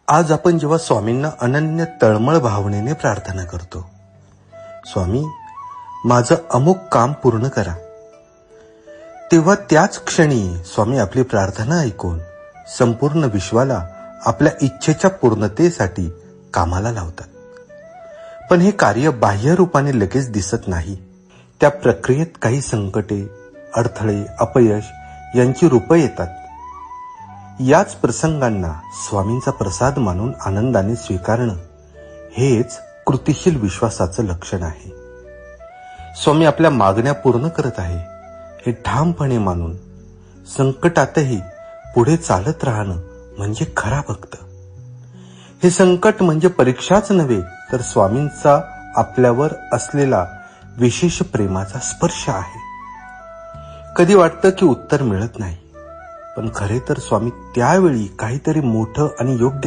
आज आपण जेव्हा स्वामींना अनन्य तळमळ भावनेने प्रार्थना करतो, स्वामी माझं अमुक काम पूर्ण करा, तेव्हा त्याच क्षणी स्वामी आपली प्रार्थना ऐकून संपूर्ण विश्वाला आपल्या इच्छेच्या पूर्णतेसाठी कामाला लावतात. पण हे कार्य बाह्य रूपाने लगेच दिसत नाही. त्या प्रक्रियेत काही संकटे, अडथळे, अपयश यांची रूपं येतात. याच प्रसंगांना स्वामींचा प्रसाद मानून आनंदाने स्वीकारणं हेच कृतिशील विश्वासाचं लक्षण आहे. स्वामी आपल्या मागण्या पूर्ण करत आहे हे ठामपणे मानून संकटातही पुढे चालत राहणं म्हणजे खरा भक्त. हे संकट म्हणजे परीक्षाच नव्हे, तर स्वामींचा आपल्यावर असलेला विशेष प्रेमाचा स्पर्श आहे. कधी वाटतं की उत्तर मिळत नाही, पण खरे तर स्वामी त्यावेळी काहीतरी मोठं आणि योग्य